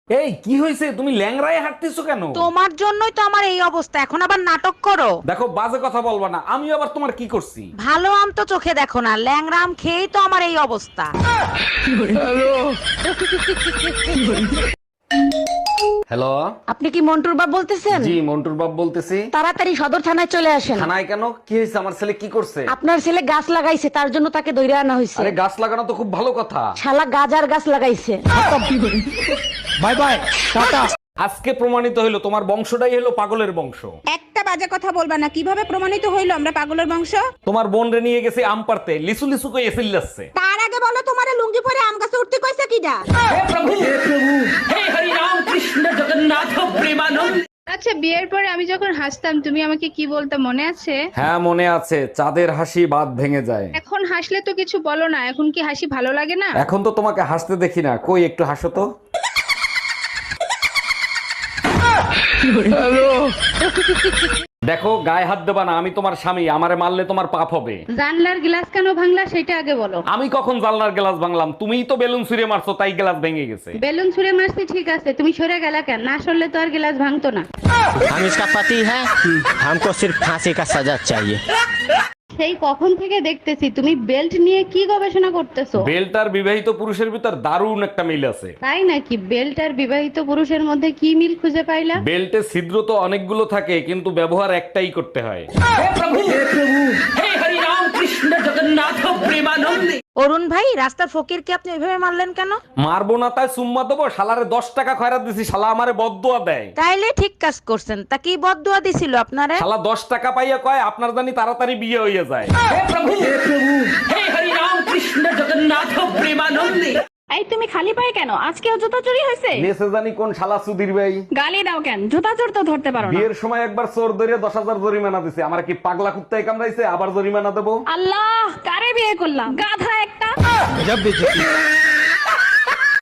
এই কি হয়েছে, তুমি ল্যাংড়ায় হাঁটতেছো কেন? তোমার জন্যই তো আমার এই অবস্থা, এখন আবার নাটক করো। দেখো, বাজে কথা বলবা না, আমি আবার তোমার কি করছি? ভালো আম তো চোখে দেখো না, ল্যাংড়া আম খেয়েই তো আমার এই অবস্থা। হ্যালো, আপনি কি মন্টুর বাপ বলতেছেন? জি মন্টুর বাপ বলতেছি। তাড়াতাড়ি সদর থানায় চলে আসেন। থানায় কেন, কি হয়েছে? আমার ছেলে কি করছে? আপনার ছেলে গাছ লাগাইছে, তার জন্য তাকে ধরে আনা হয়েছে। আরে গাছ লাগানো তো খুব ভালো কথা। শালা গাজার গাছ লাগাইছে। Bye bye, tata. আজকে প্রমাণিত হইলো তোমার বংশটাই হলো পাগলের বংশ। একটা বাজে কথা বলবা না। কিভাবে প্রমাণিত হইলো আমরা পাগলের বংশ? তোমার বোন রে নিয়ে গেছে আম পারতে, লিসু লিসু কই এসিল যাচ্ছে। তার আগে বলো তোমারে লুঙ্গি পরে আম গাছে উঠতে কইছে কিডা? আচ্ছা, বিয়ের পরে আমি যখন হাসতাম তুমি আমাকে কি বলতে মনে আছে? হ্যাঁ মনে আছে, চাঁদের হাসি বাদ ভেঙে যায়। এখন হাসলে তো কিছু বলো না, এখন কি হাসি ভালো লাগে না? এখন তো তোমাকে হাসতে দেখি না, কই একটু হাসো তো। দেখো, গায়ে হাত দেবা না, আমি তোমার স্বামী, আমারে মারলে তোমার পাপ হবে। জানলার গ্লাস কেন ভাঙলা সেটা আগে বলো। আমি কখন জানলার গ্লাস ভাঙলাম? তুমিই তো বেলুন ছুঁড়ে মারছো, তাই গ্লাস ভেঙে গেছে। বেলুন ছুঁড়ে মারছি ঠিক আছে, তুমি সরে গেলা কেন? না সরলে তো আর গ্লাস ভাঙতো না। हम इसका पति है, हमको सिर्फ फांसी का सजा चाहिए। সেই কখন থেকে দেখতেছি তুমি বেল্ট নিয়ে কি গবেষণা করতেছো। বেল্ট আর বিবাহিত পুরুষের ভিতর দারুণ একটা মিল আছে। তাই নাকি? বেল্ট আর বিবাহিত পুরুষের মধ্যে কি মিল খুঁজে পাইলা? বেল্টে ছিদ্র তো অনেকগুলো থাকে, কিন্তু ব্যবহার একটাই করতে হয়। অরুণ ভাই, রাস্তার ফকিরকে আপনি এভাবে মারলেন কেন? মারবো না তাই চুম্মা দেবো? শালারে 10 টাকা খয়রাত দিছি, শালা আমারে বদদুয়া দেয়। তাইলে ঠিক কাজ করছেন। তা কি বদদুয়া দিছিল আপনারে? শালা 10 টাকা পাইয়া কয় আপনার জানি তাড়াতাড়ি বিয়ে হইয়া যায়। এই তুমি খালি পায়ে কেন? আজকেও জুতা চুরি হয়েছে? নেসে জানি কোন শালা সুধীর ভাই। গালি দাও কেন? জুতা চোর তো ধরতে পারো না। বিয়ের সময় একবার চোর ধরে 10,000 জরিমানা দিছে, আমার কি পাগলা কুত্তায় কামড়াইছে আবার জরিমানা দেবো? আল্লাহ, কারে বিয়ে করলাম? গাধা একটা।